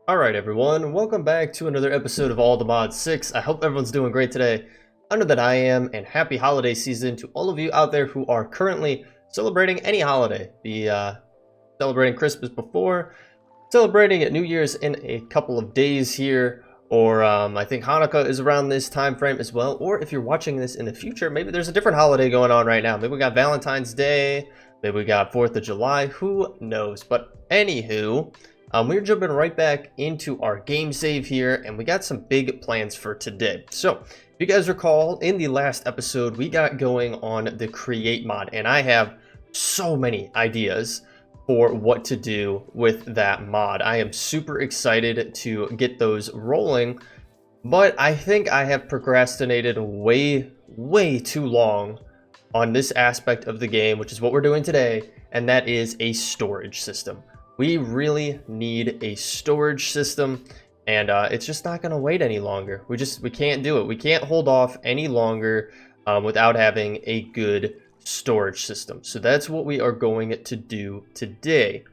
Alright everyone, welcome back to another episode of All the Mods 6. I hope everyone's doing great today. I know that I am, and happy holiday season to all of you out there who are currently celebrating any holiday. Be celebrating Christmas before, celebrating New Year's in a couple of days here, or I think Hanukkah is around this time frame as well. Or if you're watching this in the future, maybe there's a different holiday going on right now. Maybe we got Valentine's Day, maybe we got 4th of July, who knows. But anywho, we're jumping right back into our game save here, and we got some big plans for today. So, if you guys recall, in the last episode, we got going on the create mod, and I have so many ideas for what to do with that mod. I am super excited to get those rolling, but I think I have procrastinated way too long on this aspect of the game, which is what we're doing today, and that is a storage system. We really need a storage system, and it's just not going to wait any longer. We can't do it. We can't hold off any longer without having a good storage system. So that's what we are going to do today.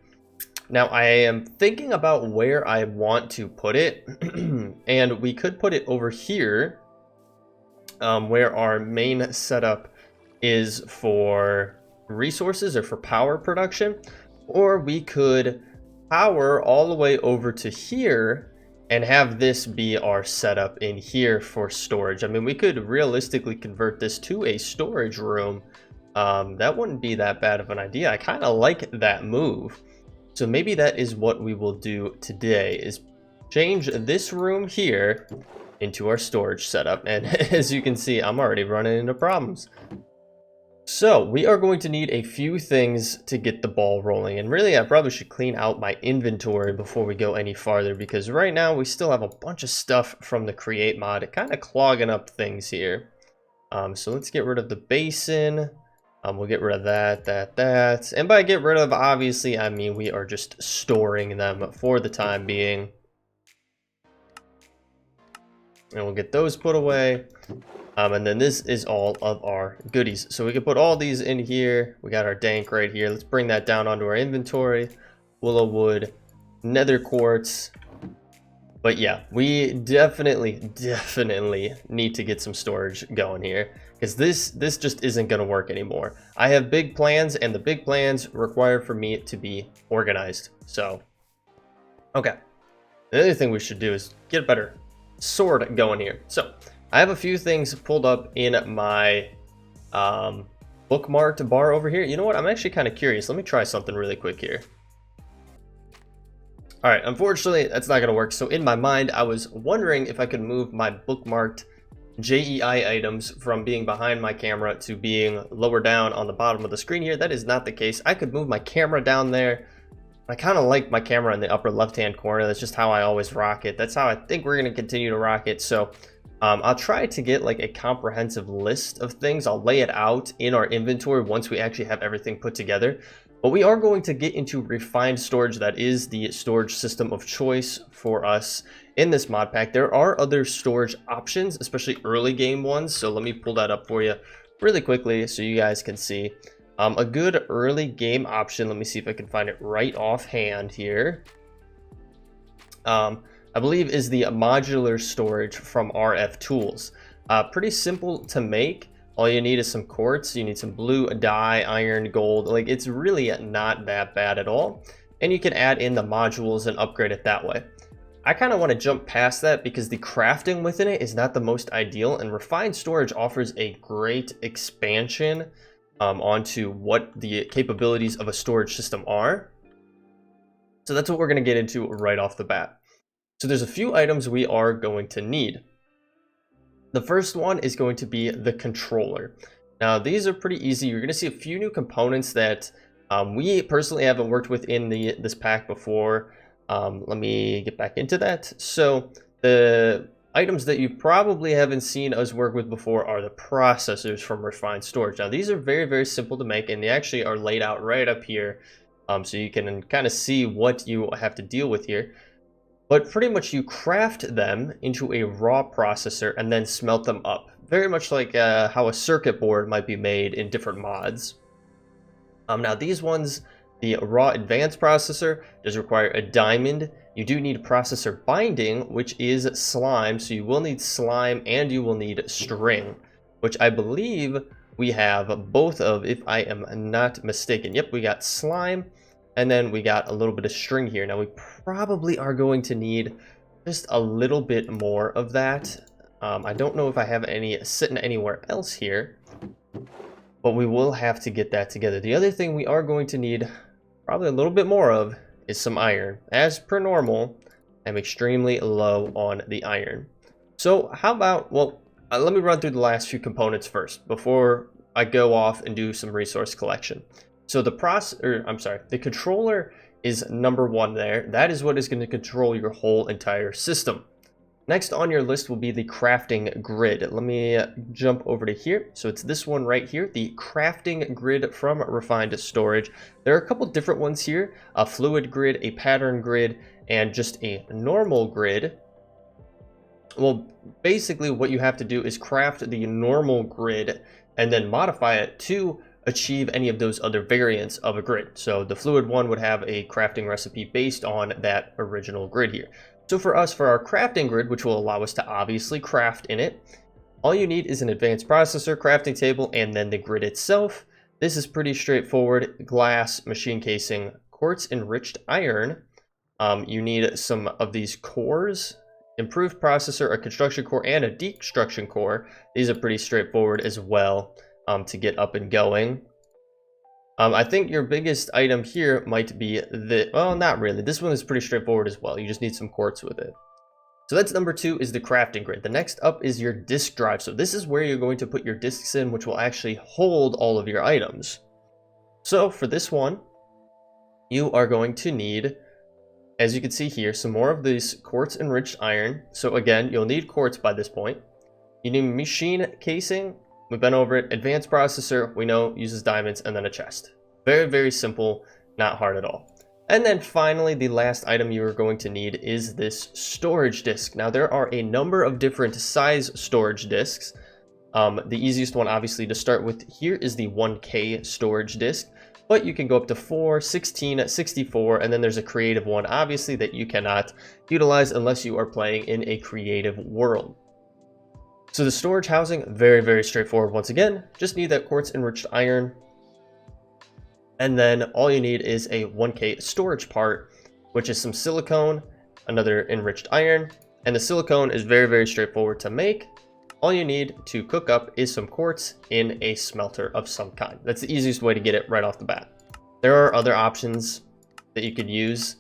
Now, I am thinking about where I want to put it, and we could put it over here, where our main setup is for resources or for power production. Or we could power all the way over to here and have this be our setup in here for storage. I mean, we could realistically convert this to a storage room. That wouldn't be that bad of an idea. I kind of like that move. So maybe that is what we will do today, is change this room here into our storage setup. And as you can see, I'm already running into problems. So, we are going to need a few things to get the ball rolling, and really I probably should clean out my inventory before we go any farther, because right now we still have a bunch of stuff from the create mod kind of clogging up things here. So let's get rid of the basin. We'll get rid of that, and by get rid of, obviously, I mean we are just storing them for the time being. And we'll get those put away. And then this is all of our goodies. So we can put all these in here. We got our dank right here. Let's bring that down onto our inventory. Willow wood, nether quartz. But yeah, we definitely need to get some storage going here, because this just isn't going to work anymore. I have big plans, and the big plans require for me to be organized. So, okay. The other thing we should do is get a better sword going here. So, I have a few things pulled up in my bookmarked bar over here. You know what? I'm actually kind of curious. Let me try something really quick here. All right, unfortunately, that's not going to work. So in my mind, I was wondering if I could move my bookmarked JEI items from being behind my camera to being lower down on the bottom of the screen here. That is not the case. I could move my camera down there. I kind of like my camera in the upper left-hand corner. That's just how I always rock it. That's how I think we're going to continue to rock it. So I'll try to get like a comprehensive list of things. I'll lay it out in our inventory once we actually have everything put together. But we are going to get into refined storage. That is the storage system of choice for us in this mod pack. There are other storage options, especially early game ones. So let me pull that up for you really quickly so you guys can see. A good early game option, let me see if I can find it right offhand here. I believe is the modular storage from RF Tools. Pretty simple to make. All you need is some quartz. You need some blue dye, iron, gold. Like, it's really not that bad at all. And you can add in the modules and upgrade it that way. I kind of want to jump past that because the crafting within it is not the most ideal, and refined storage offers a great expansion onto what the capabilities of a storage system are. So that's what we're going to get into right off the bat. So there's a few items we are going to need. The first one is going to be the controller. Now these are pretty easy. You're going to see a few new components that we personally haven't worked with in this pack before. Let me get back into that. So the items that you probably haven't seen us work with before are the processors from refined storage. Now these are very simple to make, and they actually are laid out right up here, so you can kind of see what you have to deal with here. But pretty much you craft them into a raw processor and then smelt them up. Very much like how a circuit board might be made in different mods. Now these ones The raw advanced processor does require a diamond. You do need processor binding, which is slime, so you will need slime and you will need string, which I believe we have both of, if I am not mistaken. Yep, we got slime, and then we got a little bit of string here. Now we probably are going to need just a little bit more of that. I don't know if I have any sitting anywhere else here, but we will have to get that together. The other thing we are going to need probably a little bit more of is some iron. As per normal, I'm extremely low on the iron. So how about, well, let me run through the last few components first before I go off and do some resource collection. So the controller is number one there. That is what is going to control your whole entire system. Next on your list will be the crafting grid. Let me jump over to here. So it's this one right here, the crafting grid from Refined Storage. There are a couple different ones here, a fluid grid, a pattern grid, and just a normal grid. Well, basically what you have to do is craft the normal grid and then modify it to achieve any of those other variants of a grid. So the fluid one would have a crafting recipe based on that original grid here. So for us, for our crafting grid, which will allow us to obviously craft in it, all you need is an advanced processor, crafting table, and then the grid itself. This is pretty straightforward. Glass, machine casing, quartz enriched iron. You need some of these cores, improved processor, a construction core, and a deconstruction core. These are pretty straightforward as well to get up and going. I think your biggest item here might be well, not really. This one is pretty straightforward as well. You just need some quartz with it. So that's number two, is the crafting grid. The next up is your disk drive. So this is where you're going to put your disks in, which will actually hold all of your items. So for this one, you are going to need, as you can see here, some more of this quartz enriched iron. So again, you'll need quartz by this point. You need machine casing. We've been over it. Advanced processor, we know, uses diamonds, and then a chest. Very, very simple, not hard at all. And then finally, the last item you are going to need is this storage disk. Now, there are a number of different size storage disks. The easiest one, obviously, to start with here is the 1K storage disk. But you can go up to 4, 16, 64, and then there's a creative one, obviously, that you cannot utilize unless you are playing in a creative world. So the storage housing, very, very straightforward. Once again, just need that quartz enriched iron. And then all you need is a 1K storage part, which is some silicone, another enriched iron. And the silicone is very, very straightforward to make. All you need to cook up is some quartz in a smelter of some kind. That's the easiest way to get it right off the bat. There are other options that you could use,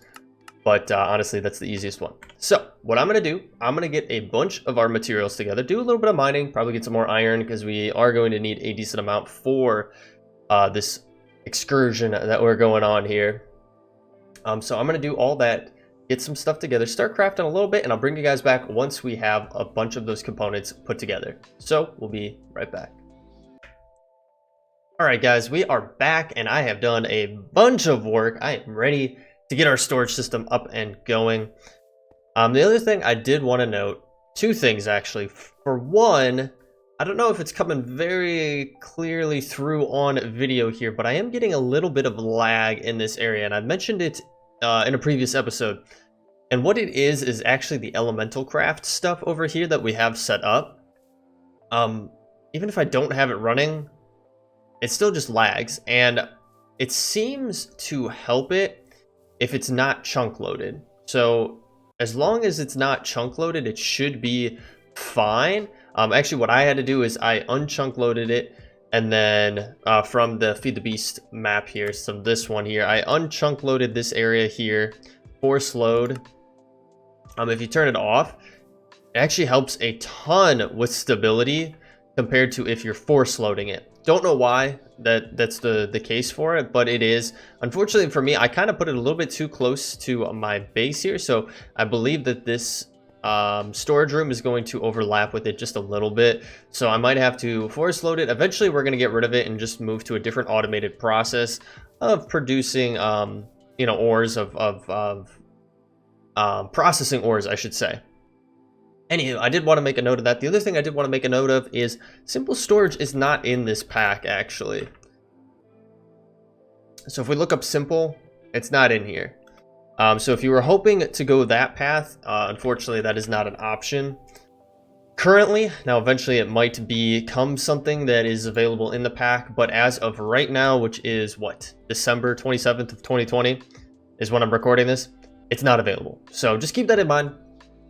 but honestly, that's the easiest one. So what I'm going to do, I'm going to get a bunch of our materials together, do a little bit of mining, probably get some more iron because we are going to need a decent amount for this excursion that we're going on here. So I'm going to do all that, get some stuff together, start crafting a little bit, and I'll bring you guys back once we have a bunch of those components put together. So we'll be right back. All right, guys, we are back and I have done a bunch of work. I am ready to get our storage system up and going. The other thing I did want to note, two things actually. For one, I don't know if it's coming very clearly through on video here, but I am getting a little bit of lag in this area, and I mentioned it in a previous episode. And what it is actually the elemental craft stuff over here that we have set up. Even if I don't have it running, it still just lags, and it seems to help it if it's not chunk loaded. So as long as it's not chunk loaded, it should be fine. Actually, what I had to do is I unchunk loaded it, and then from the Feed the Beast map here, so this one here, I unchunk loaded this area here, force load. If you turn it off, it actually helps a ton with stability compared to if you're force loading it. Don't know why that's the case for it, but it is. Unfortunately for me, I kind of put it a little bit too close to my base here, so I believe that this storage room is going to overlap with it just a little bit, so I might have to force load it. Eventually we're going to get rid of it and just move to a different automated process of producing you know, ores of processing ores, I should say. Anywho, I did want to make a note of that. The other thing I did want to make a note of is simple storage is not in this pack, actually. So if we look up simple, it's not in here. So if you were hoping to go that path, unfortunately that is not an option currently. Now eventually it might become something that is available in the pack, but as of right now, which is what, December 27th of 2020 is when I'm recording this, it's not available. So just keep that in mind.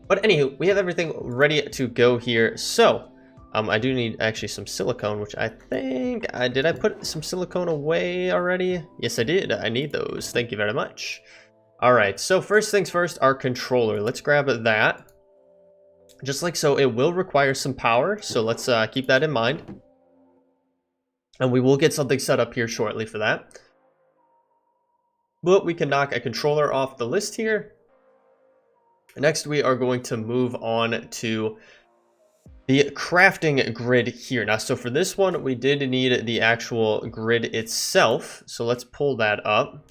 But anywho, we have everything ready to go here. So I do need actually some silicone, which I think did I put some silicone away already? Yes, I did. I need those. Thank you very much. All right, so first things first, our controller. Let's grab that. Just like so, it will require some power, so let's keep that in mind. And we will get something set up here shortly for that. But we can knock a controller off the list here. Next, we are going to move on to the crafting grid here. Now, so for this one, we did need the actual grid itself. So let's pull that up.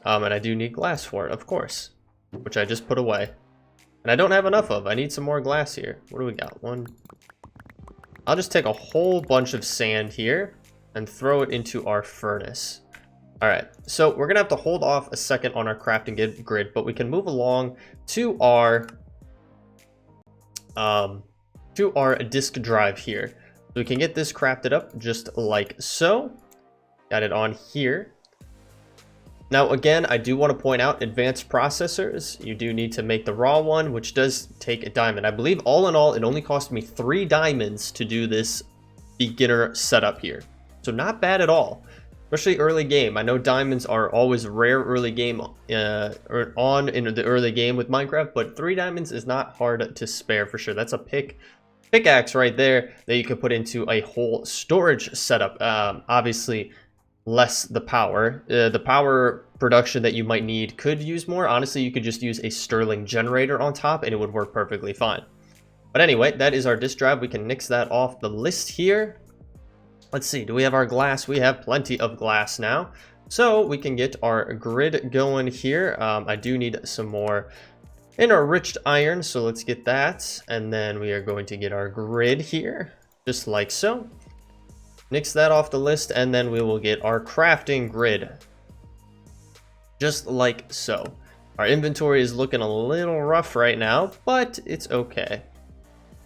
And I do need glass for it, of course, which I just put away. And I don't have enough of. I need some more glass here. What do we got? One. I'll just take a whole bunch of sand here and throw it into our furnace. All right, so we're gonna have to hold off a second on our crafting grid, but we can move along to our disk drive here. So we can get this crafted up just like so. Got it on here. Now, again, I do want to point out advanced processors. You do need to make the raw one, which does take a diamond. I believe all in all, it only cost me 3 diamonds to do this beginner setup here. So not bad at all, especially early game. I know diamonds are always rare early game or on in the early game with Minecraft, but 3 diamonds is not hard to spare for sure. That's a pickaxe right there that you could put into a whole storage setup. Obviously, less the power production that you might need could use more. Honestly, you could just use a Stirling generator on top and it would work perfectly fine. But anyway, that is our disk drive. We can nix that off the list here. Let's see, do we have our glass? We have plenty of glass now. So we can get our grid going here. I do need some more enriched iron, so let's get that. And then we are going to get our grid here, just like so. Nix that off the list, and then we will get our crafting grid. Just like so. Our inventory is looking a little rough right now, but it's okay.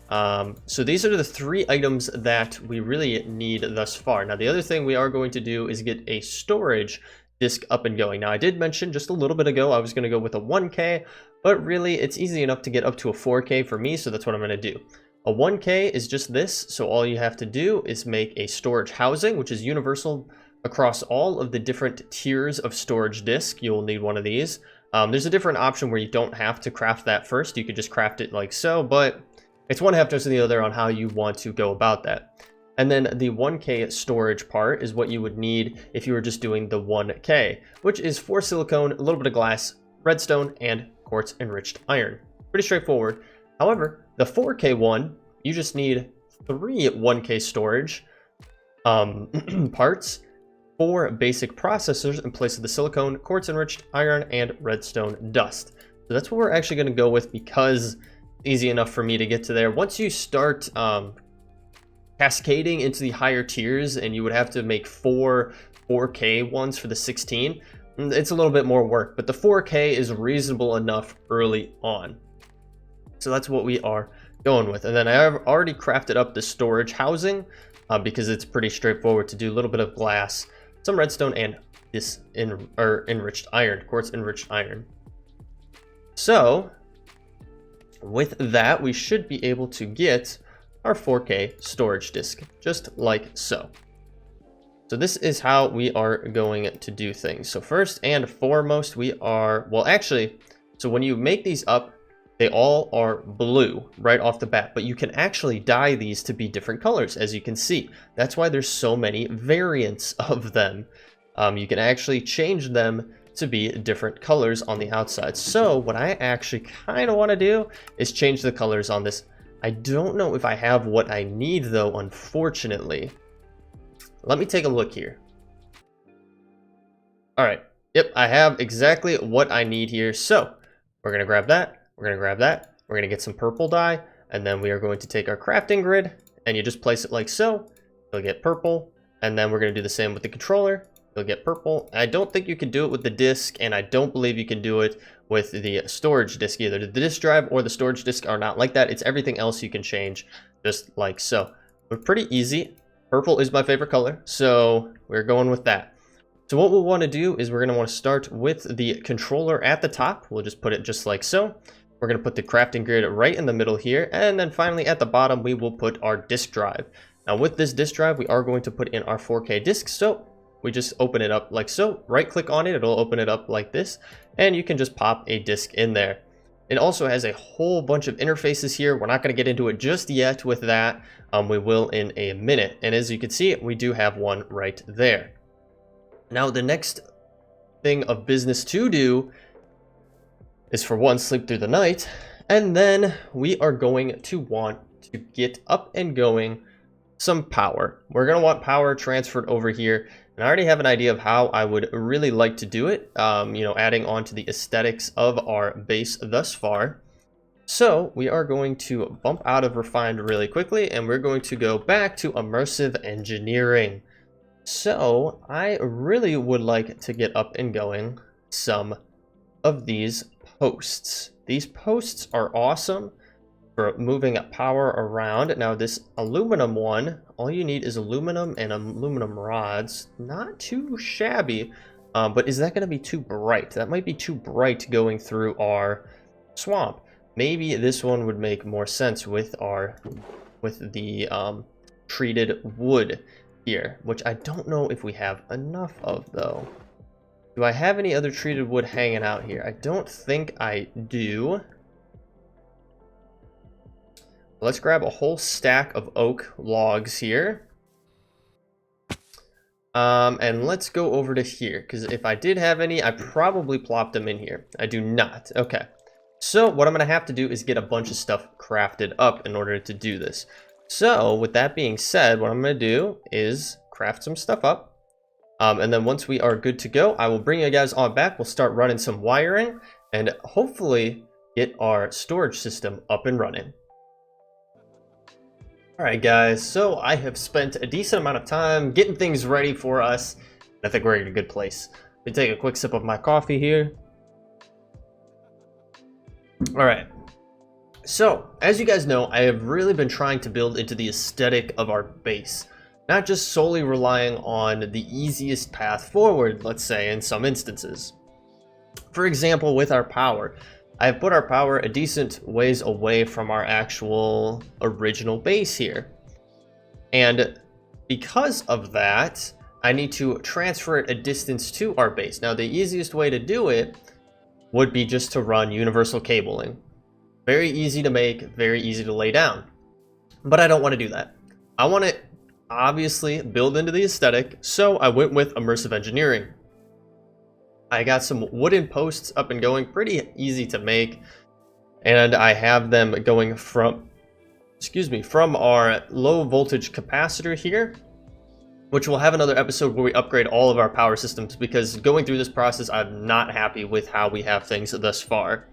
So these are the 3 items that we really need thus far. Now, the other thing we are going to do is get a storage disk up and going. Now, I did mention just a little bit ago I was going to go with a 1K, but really it's easy enough to get up to a 4K for me, so that's what I'm going to do. A 1K is just this, so all you have to do is make a storage housing, which is universal across all of the different tiers of storage disk. You'll need one of these. There's a different option where you don't have to craft that first. You could just craft it like so, but it's one half dozen the other on how you want to go about that. And then the 1K storage part is what you would need if you were just doing the 1K, which is 4 silicone, a little bit of glass, redstone, and quartz enriched iron. Pretty straightforward. However, the 4K one, you just need 3 1K storage parts, 4 basic processors in place of the silicone, quartz enriched iron, and redstone dust. So that's what we're actually going to go with because it's easy enough for me to get to there. Once you start cascading into the higher tiers, and you would have to make 4 4K ones for the 16, it's a little bit more work, but the 4K is reasonable enough early on. So that's what we are going with. And then I have already crafted up the storage housing because it's pretty straightforward to do. A little bit of glass, some redstone, and this enriched iron, quartz enriched iron. So with that, we should be able to get our 4K storage disk, just like so. So this is how we are going to do things. So first and foremost, we are, well, actually, so when you make these up, they all are blue right off the bat, but you can actually dye these to be different colors, as you can see. That's why there's so many variants of them. You can actually change them to be different colors on the outside. So what I actually kind of want to do is change the colors on this. I don't know if I have what I need though, unfortunately. Let me take a look here. All right, yep, I have exactly what I need here. So we're gonna grab that. We're going to grab that, we're going to get some purple dye, and then we are going to take our crafting grid, and you just place it like so, you'll get purple, and then we're going to do the same with the controller, you'll get purple. I don't think you can do it with the disk, and I don't believe you can do it with the storage disk either. The disk drive or the storage disk are not like that. It's everything else you can change, just like so. But pretty easy. Purple is my favorite color, so we're going with that. So what we'll want to do is we're going to want to start with the controller at the top. We'll just put it just like so. We're going to put the crafting grid right in the middle here, and then finally at the bottom we will put our disk drive. Now with this disk drive we are going to put in our 4K disk, so we just open it up like so. Right click on it, it'll open it up like this, and you can just pop a disk in there. It also has a whole bunch of interfaces here. We're not going to get into it just yet with that. We will in a minute. And as you can see, we do have one right there. Now, the next thing of business to do is, for one, sleep through the night. And then we are going to want to get up and going some power. We're going to want power transferred over here. And I already have an idea of how I would really like to do it, you know, adding on to the aesthetics of our base thus far. So we are going to bump out of refined really quickly, and we're going to go back to immersive engineering. So I really would like to get up and going some of these posts. These posts are awesome for moving power around. Now this aluminum one, all you need is aluminum and aluminum rods. Not too shabby, but is that going to be too bright? That might be too bright going through our swamp. Maybe this one would make more sense with the treated wood here, which I don't know if we have enough of though. Do I have any other treated wood hanging out here? I don't think I do. Let's grab a whole stack of oak logs here. And let's go over to here, because if I did have any, I probably plopped them in here. I do not. Okay. So what I'm going to have to do is get a bunch of stuff crafted up in order to do this. So with that being said, what I'm going to do is craft some stuff up. And then once we are good to go, I will bring you guys on back. We'll start running some wiring and hopefully get our storage system up and running. Alright guys, so I have spent a decent amount of time getting things ready for us. I think we're in a good place. Let me take a quick sip of my coffee here. Alright, so as you guys know, I have really been trying to build into the aesthetic of our base. Not just solely relying on the easiest path forward, let's say, in some instances. For example, with our power. I have put our power a decent ways away from our actual original base here. And because of that, I need to transfer it a distance to our base. Now, the easiest way to do it would be just to run universal cabling. Very easy to make, very easy to lay down. But I don't want to do that. I want to obviously build into the aesthetic, so I went with immersive engineering. I got some wooden posts up and going, pretty easy to make, and I have them going from our low voltage capacitor here, which we'll have another episode where we upgrade all of our power systems, because going through this process I'm not happy with how we have things thus far.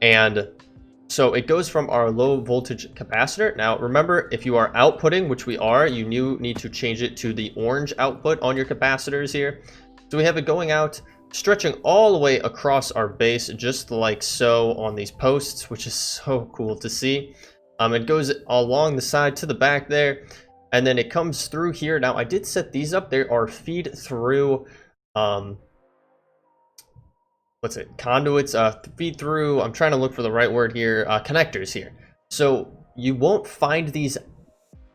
And so it goes from our low voltage capacitor. Now remember, if you are outputting, which we are, you need to change it to the orange output on your capacitors here. So we have it going out, stretching all the way across our base, just like so on these posts, which is so cool to see. It goes along the side to the back there, and then it comes through here. Now I did set these up. There are feed through, conduits, feed through, I'm trying to look for the right word here, connectors here. So you won't find these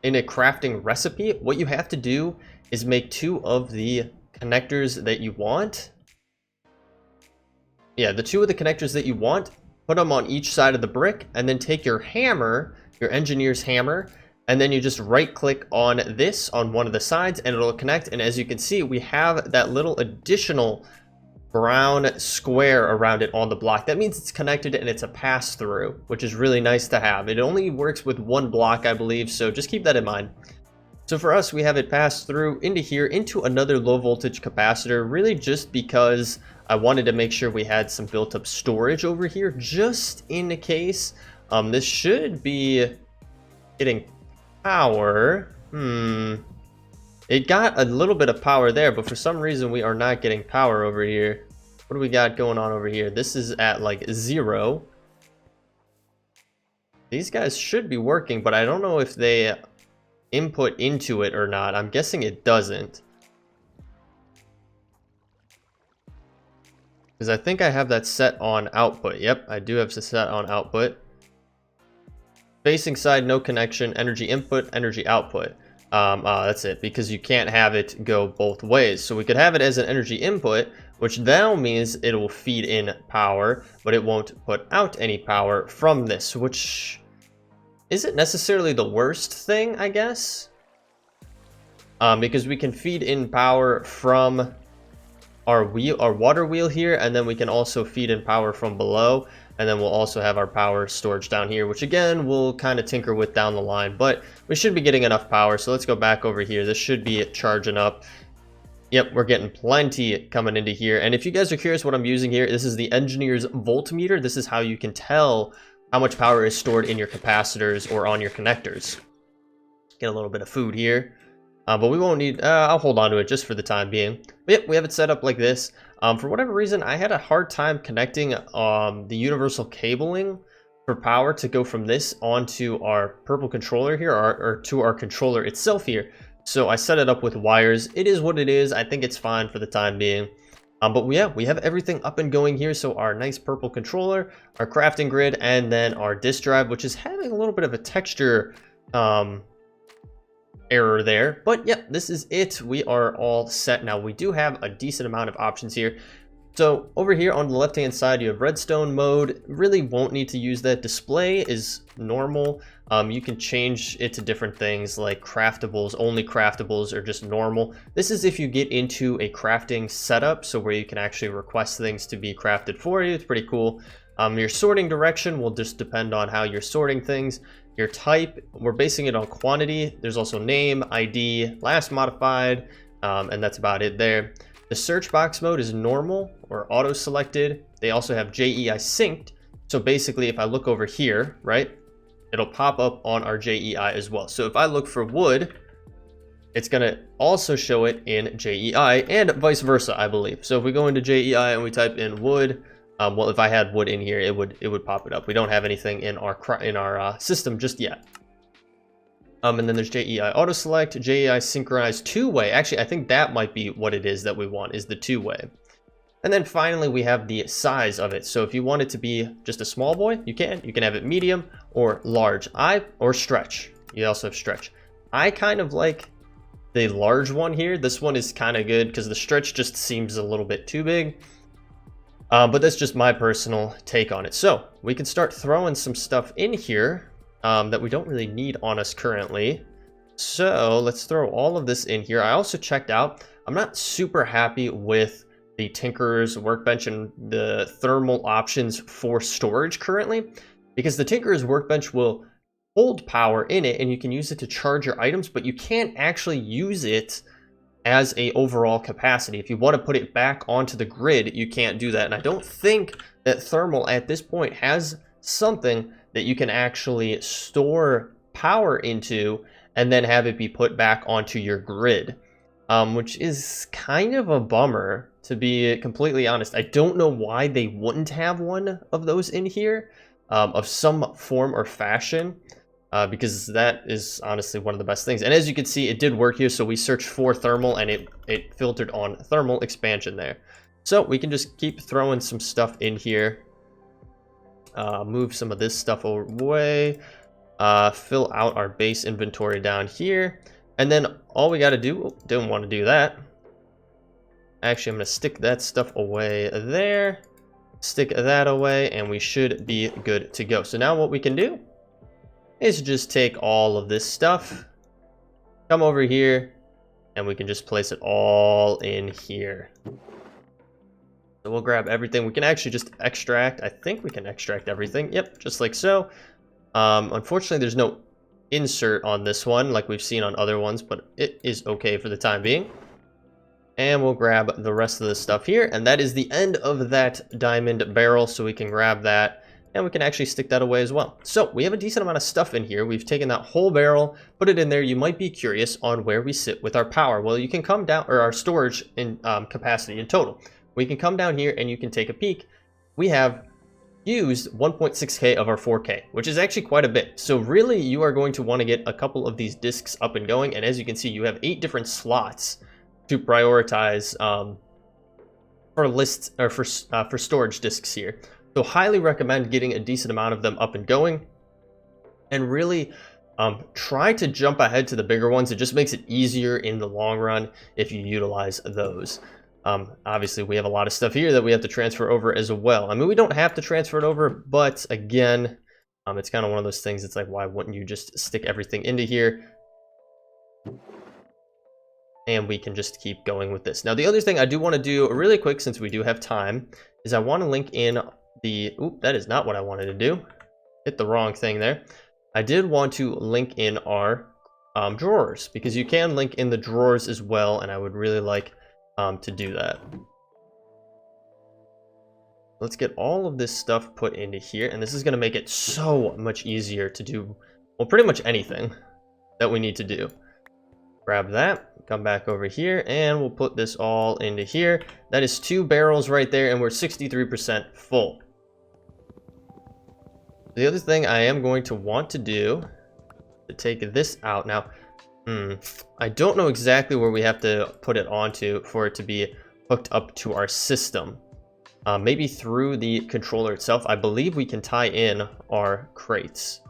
in a crafting recipe. What you have to do is make two of the connectors that you want. Yeah, the two of the connectors that you want, put them on each side of the brick, and then take your hammer, your engineer's hammer, and then you just right click on this on one of the sides and it'll connect. And as you can see, we have that little additional brown square around it on the block. That means it's connected and it's a pass through, which is really nice to have. It only works with one block, I believe, so just keep that in mind. So for us, we have it pass through into here, into another low voltage capacitor, really just because I wanted to make sure we had some built up storage over here, just in case. This should be getting power. It got a little bit of power there, but for some reason we are not getting power over here. What do we got going on over here? This is at like 0. These guys should be working, but I don't know if they input into it or not. I'm guessing it doesn't. Because I think I have that set on output. Yep, I do have it set on output. Facing side, no connection, energy input, energy output. That's it, because you can't have it go both ways. So we could have it as an energy input, which now means it will feed in power, but it won't put out any power from this, which isn't necessarily the worst thing, I guess. Because we can feed in power from our water wheel here, and then we can also feed in power from below, and then we'll also have our power storage down here, which again we'll kind of tinker with down the line, but we should be getting enough power. So let's go back over here. This should be charging up. Yep, we're getting plenty coming into here. And if you guys are curious what I'm using here, this is the engineer's voltmeter. This is how you can tell how much power is stored in your capacitors or on your connectors. Get a little bit of food here. But we won't need, I'll hold on to it just for the time being. But yep, we have it set up like this. For whatever reason, I had a hard time connecting the universal cabling for power to go from this onto our purple controller here, or to our controller itself here. So I set it up with wires. It is what it is. I think it's fine for the time being. But yeah, we have everything up and going here. So our nice purple controller, our crafting grid, and then our disk drive, which is having a little bit of a texture error there, but yep, this is it. We are all set now. We do have a decent amount of options here. So over here on the left hand side you have redstone mode. Really won't need to use that. Display is normal. You can change it to different things like craftables, only craftables, or just normal. This is if you get into a crafting setup, so where you can actually request things to be crafted for you. It's pretty cool. Your sorting direction will just depend on how you're sorting things. Your type, we're basing it on quantity. There's also name, ID, last modified, and that's about it there. The search box mode is normal or auto selected. They also have JEI synced. So basically if I look over here, right, it'll pop up on our JEI as well. So if I look for wood, it's gonna also show it in JEI and vice versa, I believe. So if we go into JEI and we type in wood, well, if I had wood in here, it would pop it up. We don't have anything in our system just yet. And then there's JEI auto select, JEI synchronize two-way. Actually, I think that might be what it is that we want, is the two-way. And then finally, we have the size of it. So if you want it to be just a small boy, you can. You can have it medium or large. Or stretch. You also have stretch. I kind of like the large one here. This one is kind of good because the stretch just seems a little bit too big. But that's just my personal take on it. So we can start throwing some stuff in here that we don't really need on us currently. So let's throw all of this in here. I also checked out, I'm not super happy with the Tinkerer's Workbench and the thermal options for storage currently, because the Tinkerer's Workbench will hold power in it and you can use it to charge your items, but you can't actually use it as a overall capacity. If you want to put it back onto the grid, you can't do that. And I don't think that thermal at this point has something that you can actually store power into and then have it be put back onto your grid, which is kind of a bummer, to be completely honest. I don't know why they wouldn't have one of those in here, of some form or fashion. Because that is honestly one of the best things. And as you can see, it did work here. So we searched for thermal and it filtered on thermal expansion there. So we can just keep throwing some stuff in here. Move some of this stuff away. Fill out our base inventory down here. And then all we got to do, didn't want to do that. Actually, I'm going to stick that stuff away there. Stick that away and we should be good to go. So now what we can do is just take all of this stuff, come over here, and we can just place it all in here. So we'll grab everything. We can actually just extract. I think we can extract everything. Yep, just like so. Unfortunately, there's no insert on this one like we've seen on other ones, but it is okay for the time being. And we'll grab the rest of the stuff here, and that is the end of that diamond barrel, so we can grab that and we can actually stick that away as well. So we have a decent amount of stuff in here. We've taken that whole barrel, put it in there. You might be curious on where we sit with our power. Well, you can come down, or our storage in capacity in total. We can come down here and you can take a peek. We have used 1.6K of our 4K, which is actually quite a bit. So really you are going to want to get a couple of these discs up and going. And as you can see, you have 8 different slots to prioritize for lists or for storage discs here. So highly recommend getting a decent amount of them up and going, and really try to jump ahead to the bigger ones. It just makes it easier in the long run if you utilize those. Obviously we have a lot of stuff here that we have to transfer over as well. I mean, we don't have to transfer it over, but again, it's kind of one of those things. It's like, why wouldn't you just stick everything into here? And we can just keep going with this. Now, the other thing I do want to do really quick, since we do have time, is I want to link in the, oop, that is not what I wanted to do. Hit the wrong thing there. I did want to link in our drawers, because you can link in the drawers as well, and I would really like to do that. Let's get all of this stuff put into here, and this is going to make it so much easier to do, well, pretty much anything that we need to do. Grab that, come back over here, and we'll put this all into here. That is 2 barrels right there, and we're 63% full. The other thing I am going to want to do to take this out now, I don't know exactly where we have to put it onto for it to be hooked up to our system. Maybe through the controller itself. I believe we can tie in our crates.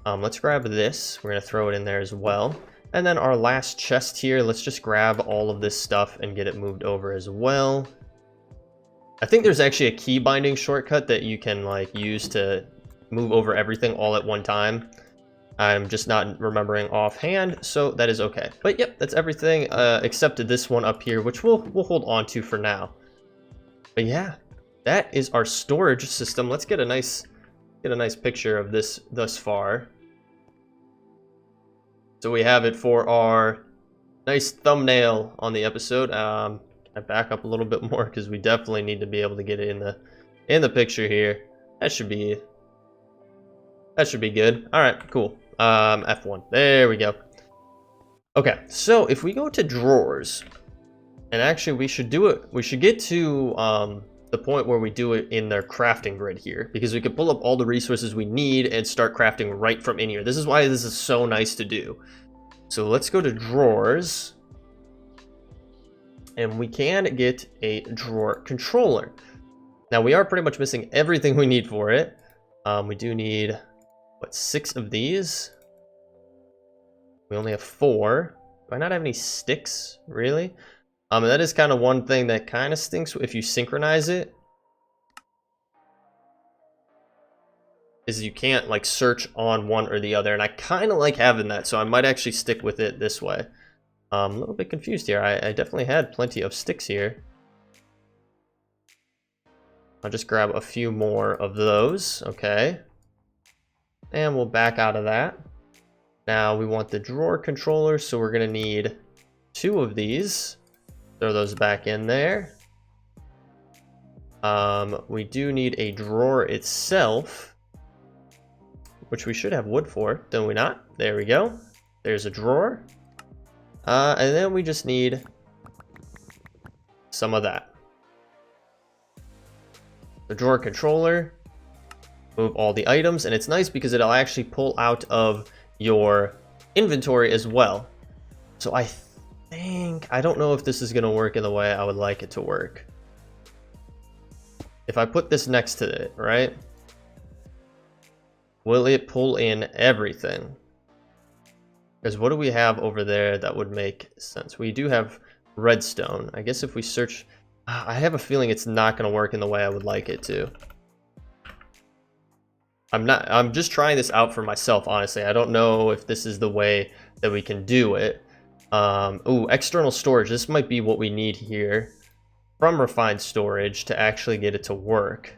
Let's grab this. We're going to throw it in there as well. And then our last chest here, let's just grab all of this stuff and get it moved over as well. I think there's actually a key binding shortcut that you can like use to move over everything all at one time. I'm just not remembering offhand, so that is okay. But yep, that's everything except this one up here, which we'll hold on to for now. But yeah, that is our storage system. Let's get a nice picture of this thus far. So we have it for our nice thumbnail on the episode. I back up a little bit more because we definitely need to be able to get it in the picture here. That should be good. All right, cool. F1. There we go. Okay, so if we go to drawers, and actually we should do it. We should get to the point where we do it in their crafting grid here, because we can pull up all the resources we need and start crafting right from in here. This is why this is so nice to do. So let's go to drawers, and we can get a drawer controller. Now we are pretty much missing everything we need for it. We do need, what, 6 of these? We only have 4. Do I not have any sticks, really? And that is kind of one thing that kind of stinks if you synchronize it, is you can't like search on one or the other, and I kind of like having that, so I might actually stick with it this way. I'm a little bit confused here. I definitely had plenty of sticks here. I'll just grab a few more of those. Okay, and we'll back out of that. Now we want the drawer controller, so we're gonna need 2 of these. Throw those back in there. We do need a drawer itself, which we should have wood for, don't we not? There we go. There's a drawer. And then we just need some of that. The drawer controller. Move all the items, and it's nice because it'll actually pull out of your inventory as well. So I don't know if this is going to work in the way I would like it to work. If I put this next to it, right? Will it pull in everything? Because what do we have over there that would make sense? We do have redstone. I guess if we search, I have a feeling it's not going to work in the way I would like it to. I'm just trying this out for myself, honestly. I don't know if this is the way that we can do it. Ooh, external storage. This might be what we need here from refined storage to actually get it to work.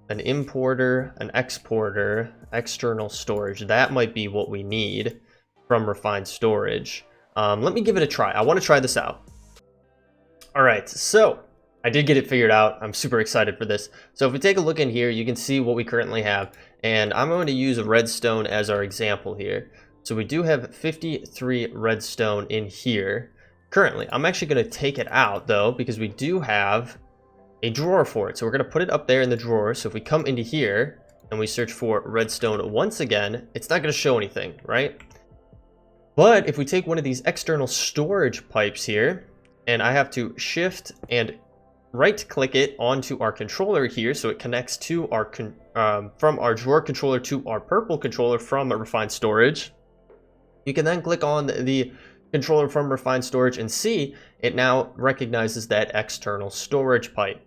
An importer, an exporter, external storage. That might be what we need from refined storage. Let me give it a try. I want to try this out. All right, so I did get it figured out. I'm super excited for this. So if we take a look in here, you can see what we currently have. And I'm going to use redstone as our example here. So we do have 53 redstone in here currently. I'm actually going to take it out though, because we do have a drawer for it. So we're going to put it up there in the drawer. So if we come into here and we search for redstone once again, it's not going to show anything, right? But if we take one of these external storage pipes here, and I have to shift and right click it onto our controller here, so it connects to our from our drawer controller to our purple controller from refined storage. You can then click on the controller from refined storage and see it now recognizes that external storage pipe,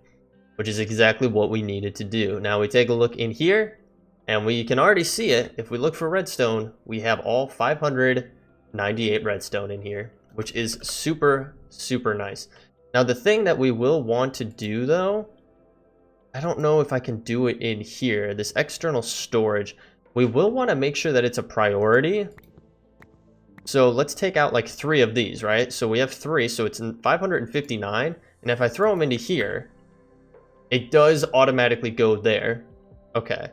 which is exactly what we needed to do. Now we take a look in here and we can already see it. If we look for redstone, we have all 598 redstone in here, which is super, super nice. Now the thing that we will want to do though, I don't know if I can do it in here, this external storage, we will want to make sure that it's a priority. So let's take out like 3 of these, right? So we have 3, so it's in 559. And if I throw them into here, it does automatically go there. Okay.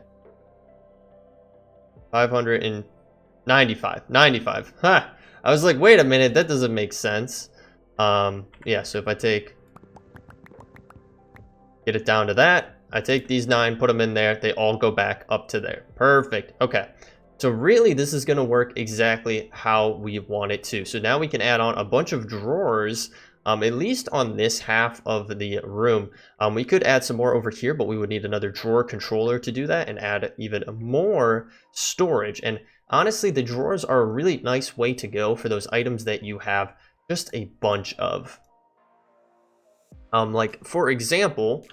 595. Ha! I was like, wait a minute, that doesn't make sense. Yeah, so if I get it down to that, I take these 9, put them in there, they all go back up to there. Perfect. Okay. So really, this is going to work exactly how we want it to. So now we can add on a bunch of drawers, at least on this half of the room. We could add some more over here, but we would need another drawer controller to do that and add even more storage. And honestly, the drawers are a really nice way to go for those items that you have just a bunch of. Like, for example,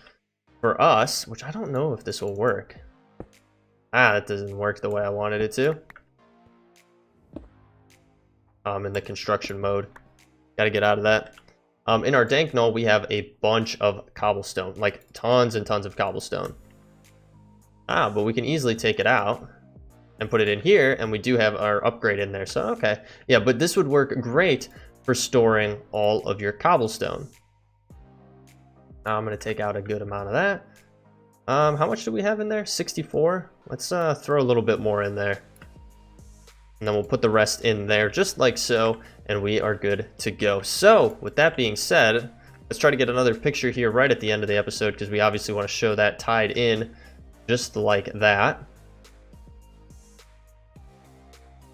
for us, which I don't know if this will work. That doesn't work the way I wanted it to. In the construction mode. Gotta get out of that. In our dank null, we have a bunch of cobblestone, like tons and tons of cobblestone. But we can easily take it out and put it in here, and we do have our upgrade in there. So, okay. Yeah, but this would work great for storing all of your cobblestone. Now I'm gonna take out a good amount of that. How much do we have in there? 64. Let's throw a little bit more in there. And then we'll put the rest in there just like so, and we are good to go. So, with that being said, let's try to get another picture here right at the end of the episode, because we obviously want to show that tied in just like that.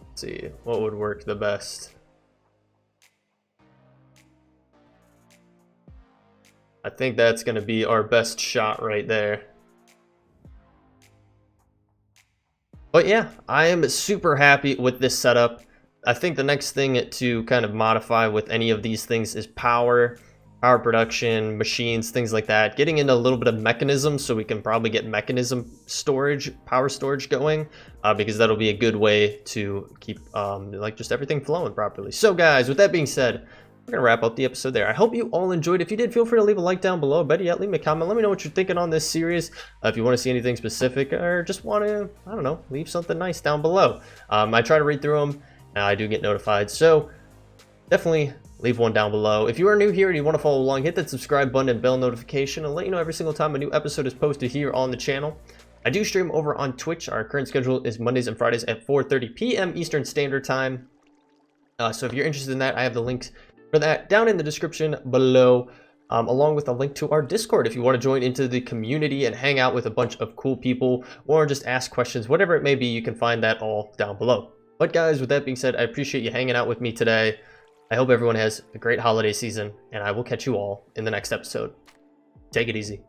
Let's see, what would work the best? I think that's going to be our best shot right there. But yeah, I am super happy with this setup. I think the next thing to kind of modify with any of these things is power production, machines, things like that. Getting into a little bit of mechanism, so we can probably get mechanism storage, power storage going, because that'll be a good way to keep like just everything flowing properly. So guys, with that being said, we're gonna wrap up the episode there. I hope you all enjoyed. If you did, feel free to leave a like down below. Better yet, leave me a comment. Let me know what you're thinking on this series. If you want to see anything specific, or just want to, I don't know, leave something nice down below. I try to read through them. I do get notified, so definitely leave one down below. If you are new here and you want to follow along, hit that subscribe button and bell notification, and let you know every single time a new episode is posted here on the channel. I do stream over on Twitch. Our current schedule is Mondays and Fridays at 4:30 p.m. Eastern Standard Time. So if you're interested in that, I have the links for that down in the description below, along with a link to our Discord if you want to join into the community and hang out with a bunch of cool people, or just ask questions, whatever it may be. You can find that all down below. But guys, with that being said, I appreciate you hanging out with me today. I hope everyone has a great holiday season, and I will catch you all in the next episode. Take it easy.